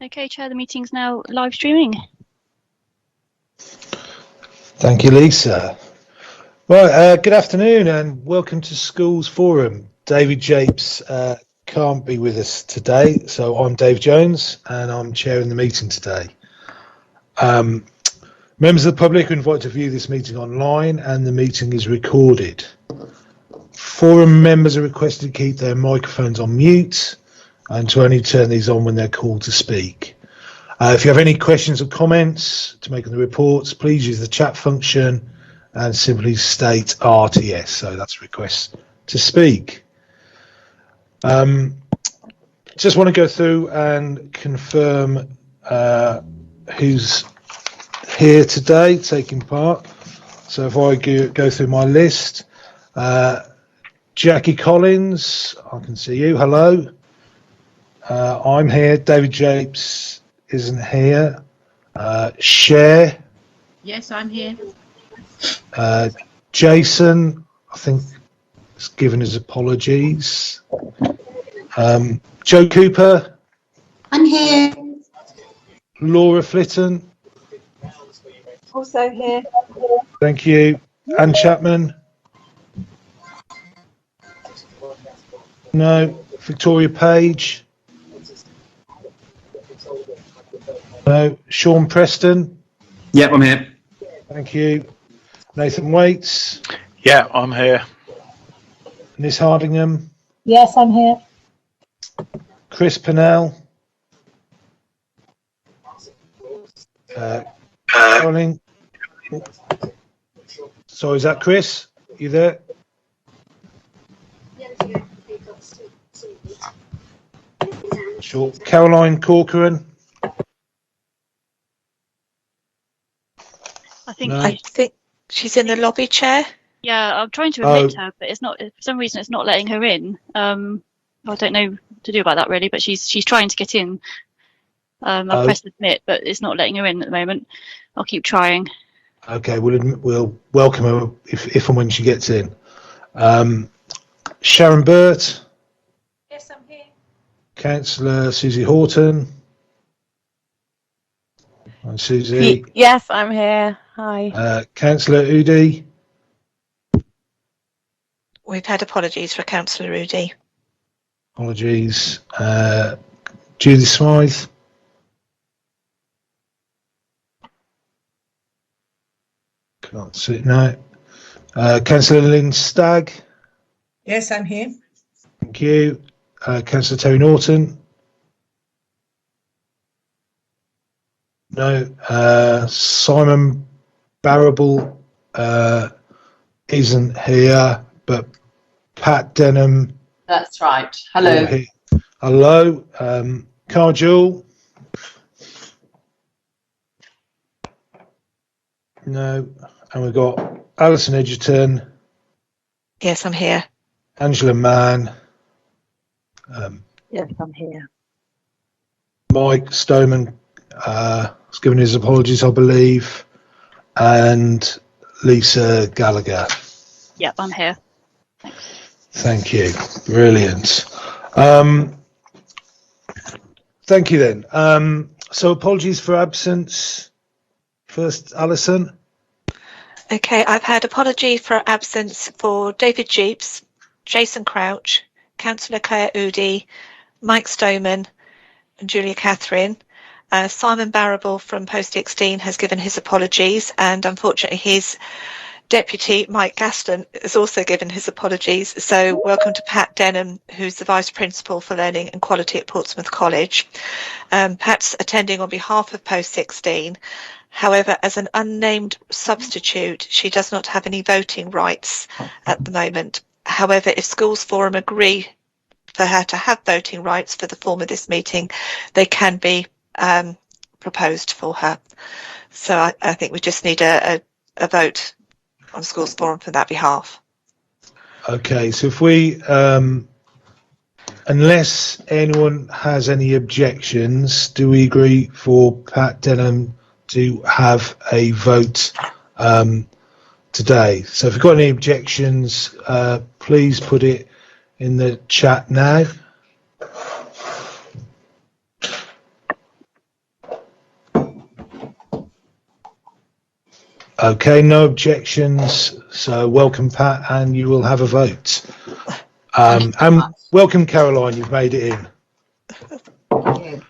Okay, Chair, the meeting's now live streaming. Thank you, Lisa. Right, good afternoon and welcome to Schools Forum. David Japes can't be with us today, so I'm Dave Jones and I'm chairing the meeting today. Members of the public are invited to view this meeting online and the meeting is recorded. Forum members are requested to keep their microphones on mute and to only turn these on when they're called to speak. If you have any questions or comments to make on the reports, please use the chat function and simply state RTS, so that's request to speak. Just want to go through and confirm who's here today taking part. So if I go through my list, Jackie Collins, I can see you, hello. I'm here, David Japes isn't here. Cher. Yes, I'm here. Jason, I think, has given his apologies. Joe Cooper. I'm here. Laura Flitton. Also here. Thank you. Anne Chapman. No. Victoria Page. No. Sean Preston. Yep, I'm here. Thank you. Nathan Waits. Yeah, I'm here. Miss Hardingham. Yes, I'm here. Chris Pennell. Caroline. Sorry, is that Chris? You there? Sure. Caroline Corcoran. I think. No. I think she's in the lobby, Chair. Yeah, I'm trying to admit her, but it's not. For some reason, it's not letting her in. I don't know what to do about that really, but she's trying to get in. I've pressed admit, but it's not letting her in at the moment. I'll keep trying. Okay, we'll welcome her if and when she gets in. Sharon Burt. Yes, I'm here. Councillor Susie Horton. And Susie. Yes, I'm here. Hi. Councillor Udi. We've had apologies for Councillor Rudy. Apologies. Judy Smythe. Can't see it now. Councillor Lynn Stagg. Yes, I'm here. Thank you. Councillor Terry Norton. No. Simon Barrable isn't here, but Pat Denham. That's right. Hello. Hello. Carl Jewell. No. And we've got Alison Edgerton. Yes, I'm here. Angela Mann. Yes, I'm here. Mike Stoneman has given his apologies, I believe. And Lisa Gallagher. Yep, I'm here. Thank you. Brilliant. Thank you then. So apologies for absence. First, Alison. Okay, I've had apology for absence for David Jeeps, Jason Crouch, Councillor Claire Udi, Mike Stoneman and Julia Catherine. Simon Barrable from Post 16 has given his apologies, and unfortunately his deputy, Mike Gaston, has also given his apologies. So welcome to Pat Denham, who's the Vice Principal for Learning and Quality at Portsmouth College. Pat's attending on behalf of Post 16. However, as an unnamed substitute, she does not have any voting rights at the moment. However, if Schools Forum agree for her to have voting rights for the form of this meeting, they can be proposed for her. So I think we just need a vote on Schools Forum for that behalf. Okay, so if we, unless anyone has any objections, do we agree for Pat Denham to have a vote today? So if you've got any objections, please put it in the chat now. Okay, no objections. So welcome, Pat, and you will have a vote. And welcome, Caroline. You've made it in. Thank you.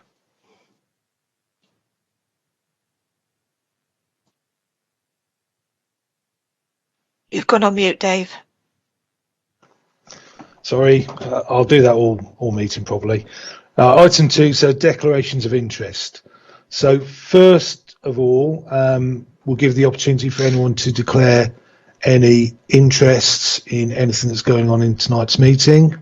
You've gone on mute, Dave. Sorry, I'll do that all meeting probably. Item 2, so declarations of interest. So first of all, we'll give the opportunity for anyone to declare any interests in anything that's going on in tonight's meeting.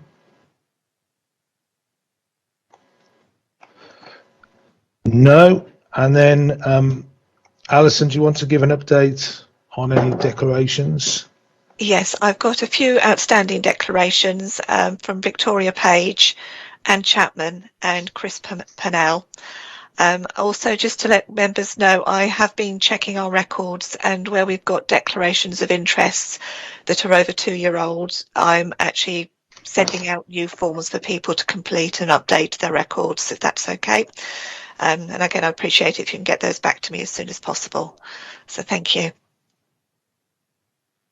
No. And then, Alison, do you want to give an update on any declarations? Yes, I've got a few outstanding declarations from Victoria Page, Anne Chapman and Chris Pennell. Also, just to let members know, I have been checking our records, and where we've got declarations of interests that are over 2-year-old, I'm actually sending out new forms for people to complete and update their records, if that's okay. And again, I appreciate it if you can get those back to me as soon as possible. So thank you.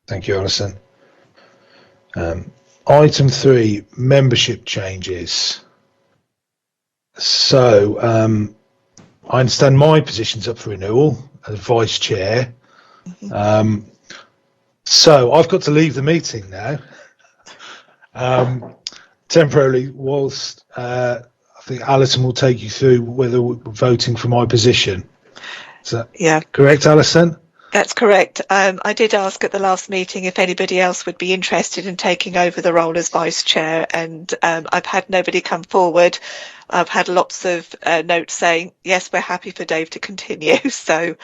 Thank you, Alison. Item 3, membership changes. So I understand my position's up for renewal as vice chair. So I've got to leave the meeting now temporarily, whilst I think Alison will take you through whether we're voting for my position. Is that correct, Alison? That's correct. I did ask at the last meeting if anybody else would be interested in taking over the role as vice chair, and I've had nobody come forward. I've had lots of notes saying, yes, we're happy for Dave to continue. So,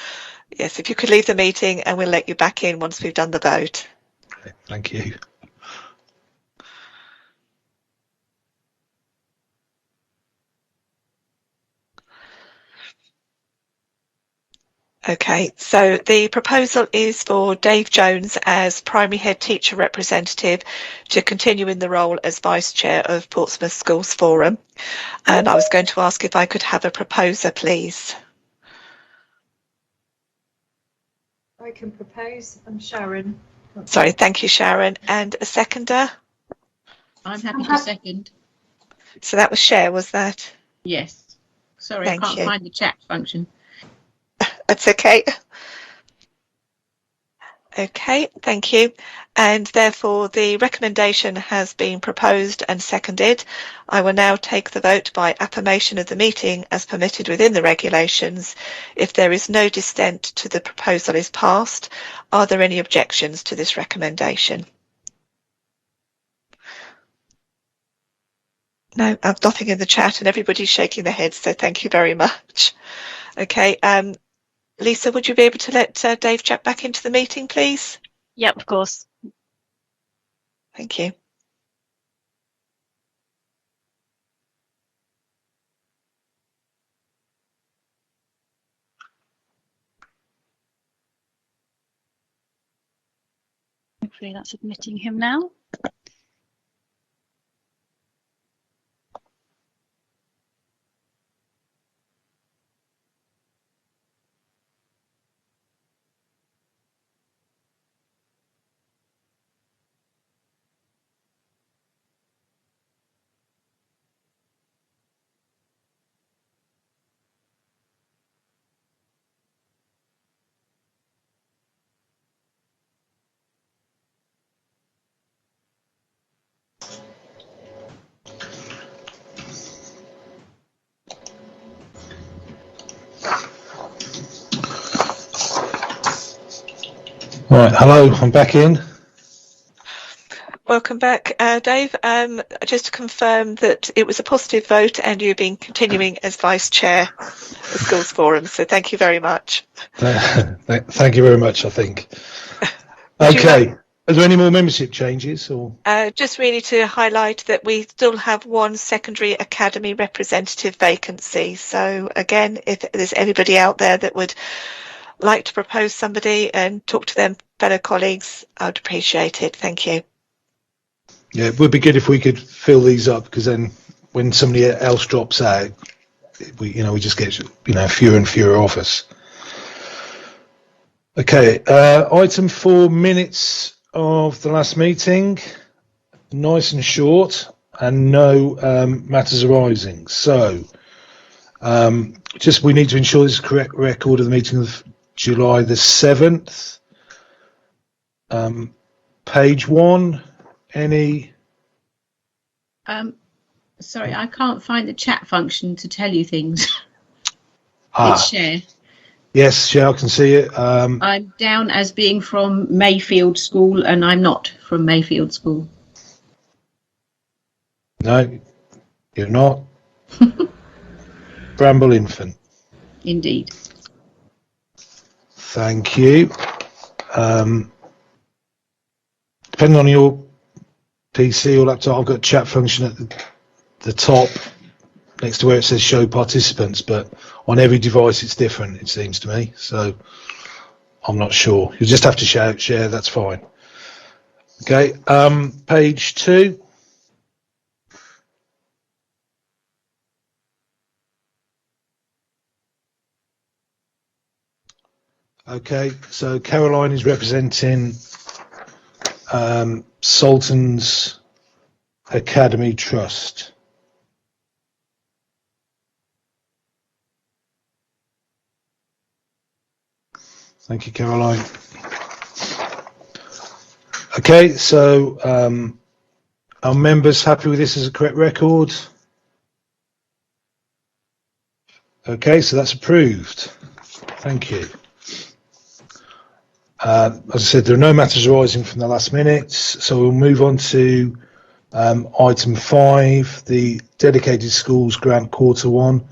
yes, if you could leave the meeting and we'll let you back in once we've done the vote. Okay, thank you. Okay, so the proposal is for Dave Jones as primary head teacher representative to continue in the role as vice chair of Portsmouth Schools Forum. And I was going to ask if I could have a proposer, please. I can propose. I'm Sharon. Sorry, thank you, Sharon. And a seconder? I'm happy to second. So that was Cher, was that? Yes. Sorry, I can't find the chat function. That's okay. Okay, thank you. And therefore the recommendation has been proposed and seconded. I will now take the vote by affirmation of the meeting as permitted within the regulations. If there is no dissent to the proposal is passed, are there any objections to this recommendation? No, I've nothing in the chat and everybody's shaking their heads, so thank you very much. Okay, Lisa, would you be able to let Dave Jack back into the meeting, please? Yep, of course. Thank you. Hopefully that's admitting him now. Right, hello, I'm back in. Welcome back, Dave. Just to confirm that it was a positive vote and you've been continuing as Vice Chair of the Schools Forum, so thank you very much. Thank you very much, I think. Okay, are there any more membership changes? Or just really to highlight that we still have one secondary academy representative vacancy. So again, if there's anybody out there that would like to propose somebody and talk to them fellow colleagues, I'd appreciate it. Thank you. Yeah, it would be good if we could fill these up, because then when somebody else drops out, we just get fewer and fewer of us. Okay, item 4, minutes of the last meeting. Nice and short, and no matters arising. So, just we need to ensure this is the correct record of the meeting of July the 7th. Page 1, any? Sorry, I can't find the chat function to tell you things. It's share. Yes, share, I can see it. I'm down as being from Mayfield School, and I'm not from Mayfield School. No, you're not. Bramble Infant. Indeed. Thank you. Depending on your PC or laptop, I've got chat function at the top next to where it says show participants, but on every device it's different, it seems to me. So I'm not sure. You just have to share, that's fine. Okay, page 2. Okay, so Caroline is representing Sultan's Academy Trust. Thank you, Caroline. Okay, so are members happy with this as a correct record? Okay, so that's approved. Thank you. As I said, there are no matters arising from the last minutes, so we'll move on to item 5, the Dedicated Schools Grant Quarter 1,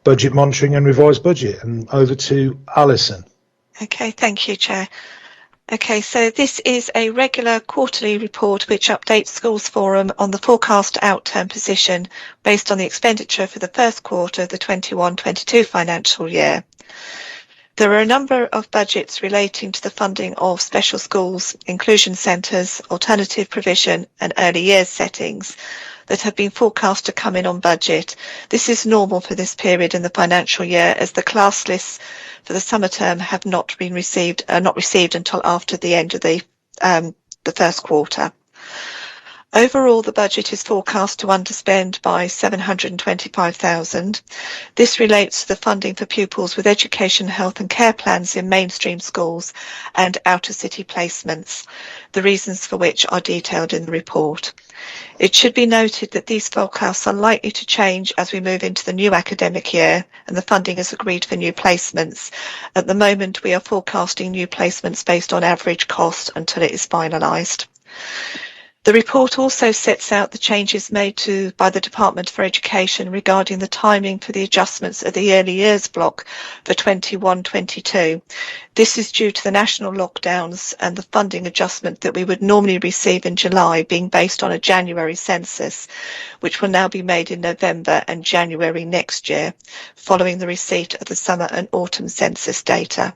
Budget Monitoring and Revised Budget. And over to Alison. Okay, thank you, Chair. Okay, so this is a regular quarterly report which updates Schools Forum on the forecast outturn position based on the expenditure for the first quarter of the 21-22 financial year. There are a number of budgets relating to the funding of special schools, inclusion centres, alternative provision and early years settings that have been forecast to come in on budget. This is normal for this period in the financial year as the class lists for the summer term have not received until after the end of the first quarter. Overall, the budget is forecast to underspend by £725,000. This relates to the funding for pupils with education, health and care plans in mainstream schools and out-of-city placements, the reasons for which are detailed in the report. It should be noted that these forecasts are likely to change as we move into the new academic year and the funding is agreed for new placements. At the moment, we are forecasting new placements based on average cost until it is finalised. The report also sets out the changes made by the Department for Education regarding the timing for the adjustments of the early years block for 21-22. This is due to the national lockdowns and the funding adjustment that we would normally receive in July being based on a January census, which will now be made in November and January next year, following the receipt of the summer and autumn census data.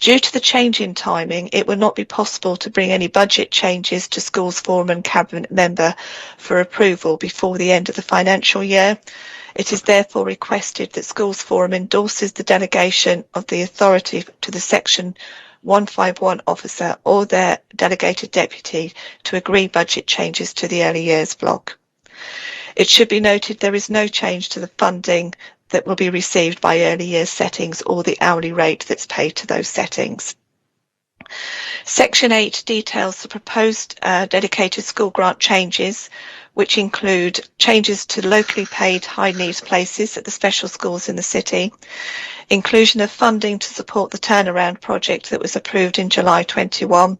Due to the change in timing, it will not be possible to bring any budget changes to Schools Forum and Cabinet member for approval before the end of the financial year. It is therefore requested that Schools Forum endorses the delegation of the authority to the Section 151 officer or their delegated deputy to agree budget changes to the early years block. It should be noted there is no change to the funding that will be received by early years settings or the hourly rate that's paid to those settings. Section 8 details the proposed dedicated school grant changes, which include changes to locally paid high needs places at the special schools in the city, inclusion of funding to support the turnaround project that was approved in July 21,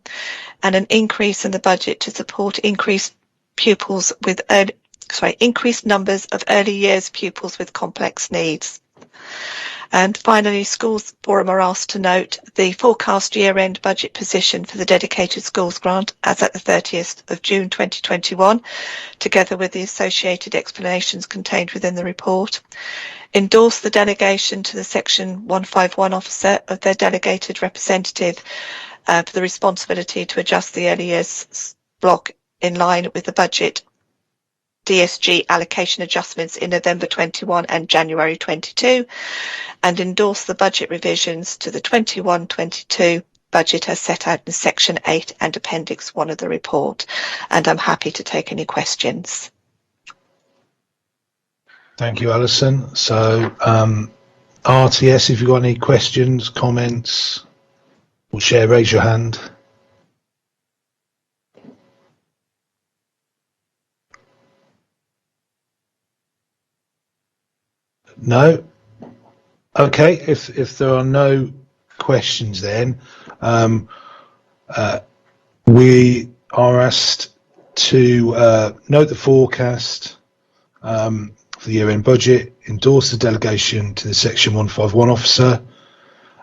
and an increase in the budget to support increased numbers of early years pupils with complex needs. And finally, Schools Forum are asked to note the forecast year-end budget position for the dedicated schools grant as at the 30th of June 2021, together with the associated explanations contained within the report. Endorse the delegation to the Section 151 officer of their delegated representative for the responsibility to adjust the early years block in line with the budget DSG allocation adjustments in November 21 and January 22, and endorse the budget revisions to the 21-22 budget as set out in Section 8 and Appendix 1 of the report. And I'm happy to take any questions. Thank you, Alison. So, RTS, if you've got any questions, comments, or share, raise your hand. No? Okay, if there are no questions then, we are asked to note the forecast for the year-end budget, endorse the delegation to the Section 151 officer,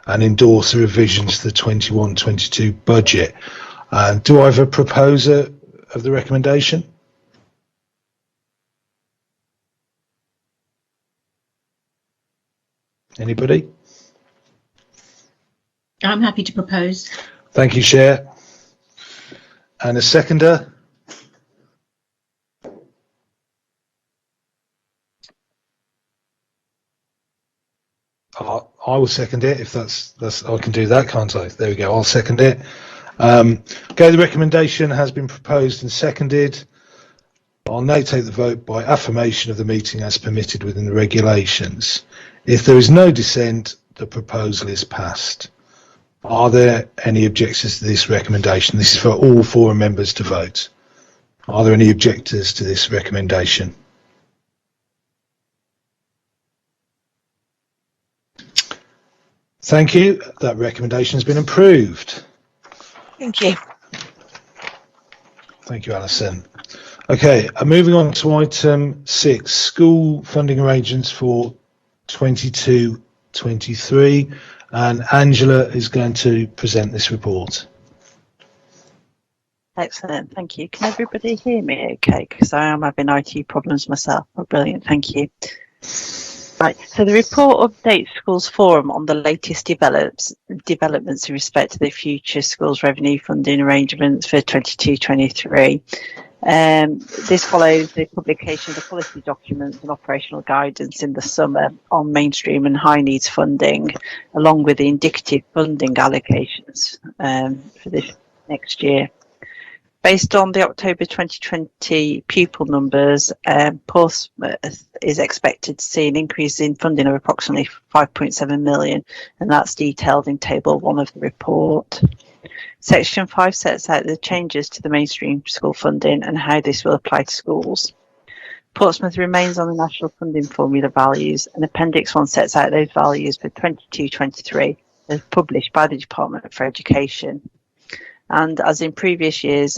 and endorse the revisions to the 21-22 budget. Do I have a proposer of the recommendation? Anybody? I'm happy to propose. Thank you, Chair. And a seconder? I will second it if that's I can do that, can't I? There we go. I'll second it. Okay, the recommendation has been proposed and seconded. I'll now take the vote by affirmation of the meeting as permitted within the regulations. If there is no dissent, the proposal is passed. Are there any objections to this recommendation? This is for all forum members to vote. Are there any objectors to this recommendation? Thank you. That recommendation has been approved. Thank you. Thank you, Alison. Okay, moving on to item 6, school funding arrangements for 22-23, and Angela is going to present this report. Excellent, thank you. Can everybody hear me okay? Because I am having IT problems myself. Oh, brilliant, thank you. Right, so the report updates Schools Forum on the latest developments in respect to the future schools revenue funding arrangements for 22-23. This follows the publication of the policy documents and operational guidance in the summer on mainstream and high needs funding, along with the indicative funding allocations for this next year. Based on the October 2020 pupil numbers, Portsmouth is expected to see an increase in funding of approximately 5.7 million, and that's detailed in Table 1 of the report. Section 5 sets out the changes to the mainstream school funding and how this will apply to schools. Portsmouth remains on the national funding formula values, and Appendix 1 sets out those values for 22-23 as published by the Department for Education. And as in previous years,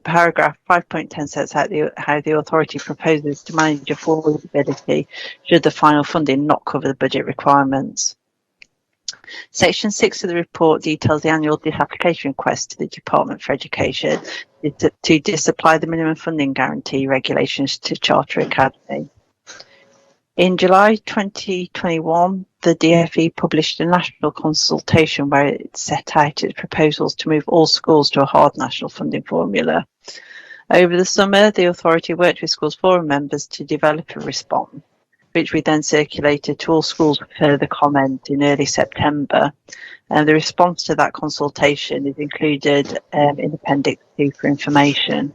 paragraph 5.10 sets out how the authority proposes to manage affordability should the final funding not cover the budget requirements. Section 6 of the report details the annual disapplication request to the Department for Education to disapply the minimum funding guarantee regulations to Charter Academy. In July 2021, the DfE published a national consultation where it set out its proposals to move all schools to a hard national funding formula. Over the summer, the authority worked with Schools Forum members to develop a response, which we then circulated to all schools for further comment in early September. And the response to that consultation is included in Appendix 2 for information.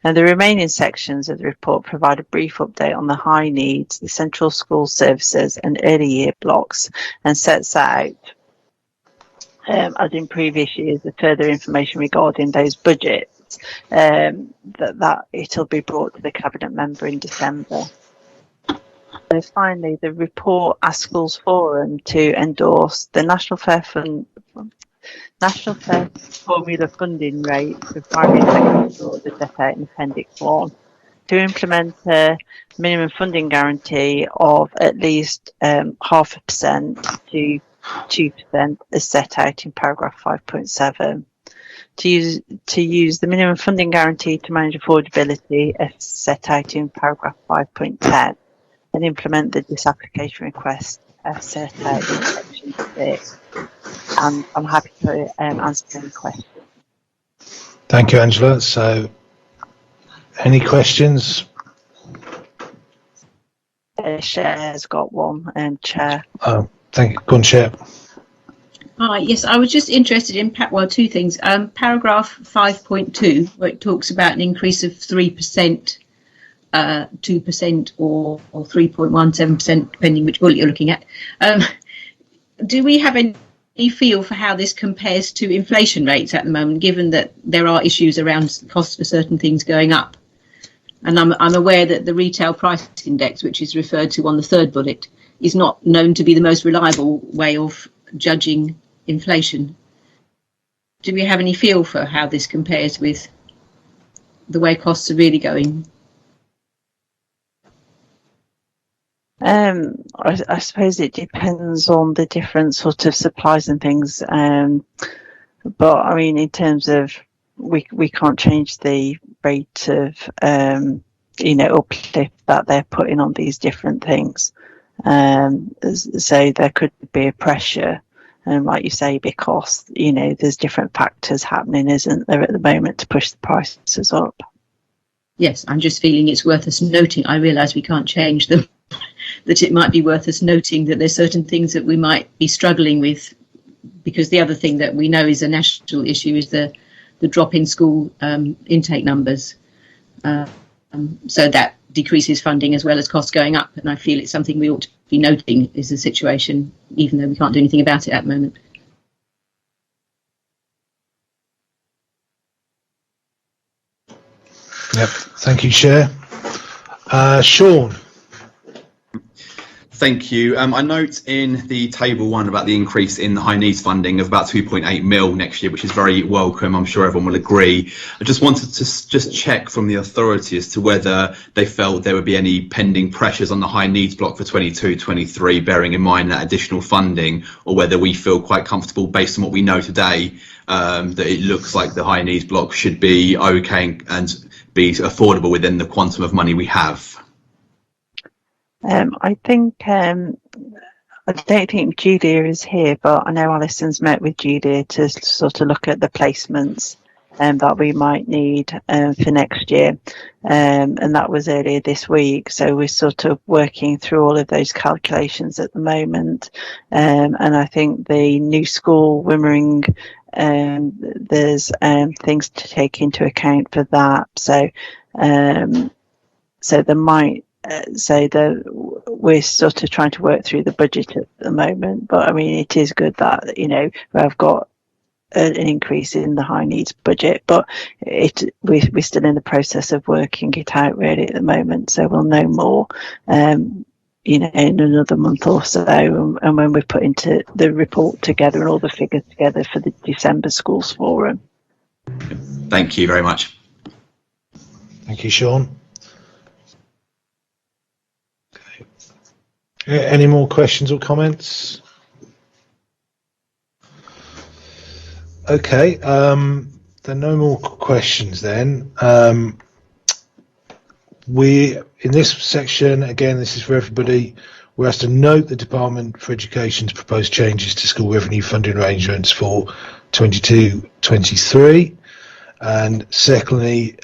And the remaining sections of the report provide a brief update on the high needs, the central school services and early year blocks, and sets out, as in previous years, the further information regarding those budgets, that it'll be brought to the Cabinet member in December. So finally, the report asks Schools Forum to endorse the National Fair Formula funding rate for primary and secondary schools as set out in Appendix 1, to implement a minimum funding guarantee of at least 0.5% to 2% as set out in paragraph 5.7. To use the minimum funding guarantee to manage affordability as set out in paragraph 5.10, and implement the disapplication request as set out in section 6. And I'm happy to answer any questions. Thank you, Angela. So, any questions Chair's got one, and Chair. Oh, thank you. Go on, Chair. Hi, yes, I was just interested in two things. Paragraph 5.2, where it talks about an increase of 3%, 2%, or 3.17%, depending which bullet you're looking at. Do we have any feel for how this compares to inflation rates at the moment, given that there are issues around costs for certain things going up? And I'm aware that the retail price index, which is referred to on the third bullet, is not known to be the most reliable way of judging inflation. Do we have any feel for how this compares with the way costs are really going? I suppose it depends on the different sort of supplies and things. But I mean, in terms of we can't change the rate of uplift that they're putting on these different things. So there could be a pressure, and like you say, because there's different factors happening, isn't there, at the moment, to push the prices up. Yes, I'm just feeling it's worth us noting. I realise we can't change them, that it might be worth us noting that there's certain things that we might be struggling with, because the other thing that we know is a national issue is the drop in school intake numbers. So that decreases funding as well as costs going up. And I feel it's something we ought to be noting is the situation, even though we can't do anything about it at the moment. Yep. Thank you, Chair. Sean. Thank you. I note in the table 1 about the increase in the high needs funding of about 2.8 mil next year, which is very welcome. I'm sure everyone will agree. I just wanted to just check from the authority as to whether they felt there would be any pending pressures on the high needs block for 22-23, bearing in mind that additional funding, or whether we feel quite comfortable based on what we know today, that it looks like the high needs block should be okay and be affordable within the quantum of money we have. I think I don't think Julia is here, but I know Alison's met with Julia to sort of look at the placements that we might need for next year, and that was earlier this week. So we're sort of working through all of those calculations at the moment, and I think the new school Wimmering, there's things to take into account for that. So so there might. We're sort of trying to work through the budget at the moment, but I mean, it is good that we've got an increase in the high needs budget, but we're still in the process of working it out really at the moment. So we'll know more, in another month or so, and when we put into the report together and all the figures together for the December schools forum. Thank you very much. Thank you, Sean. Any more questions or comments? Okay, there are no more questions then. We, in this section, again, this is for everybody, we're asked to note the Department for Education's proposed changes to school revenue funding arrangements for 22-23. And secondly,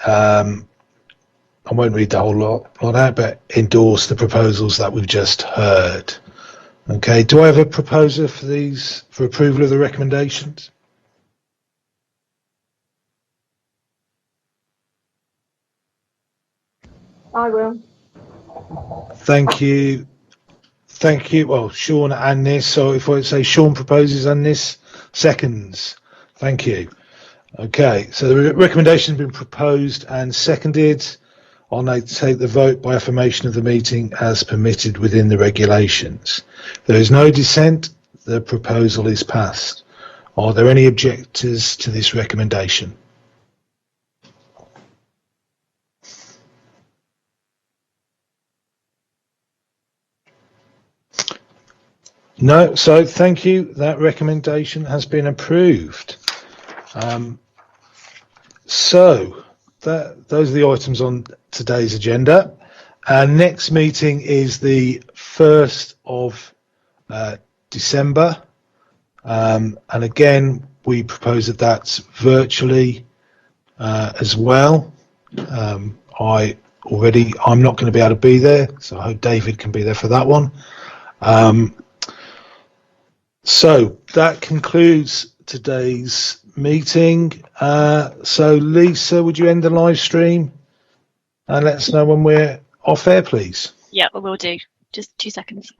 I won't read the whole lot out, but endorse the proposals that we've just heard. Okay, do I have a proposer for these, for approval of the recommendations? I will. Thank you. Thank you. Well, Sean and this. So if I say Sean proposes and this seconds. Thank you. Okay, so the recommendation has been proposed and seconded. I'll now take the vote by affirmation of the meeting as permitted within the regulations. If there is no dissent, the proposal is passed. Are there any objectors to this recommendation? No, so thank you. That recommendation has been approved. Those are the items on today's agenda. Our next meeting is the 1st of December. And again, we propose that that's virtually as well. I already. I'm not going to be able to be there, so I hope David can be there for that one. So that concludes today's meeting. So Lisa, would you end the live stream and let us know when we're off air, please? Yeah, I will do. Just 2 seconds.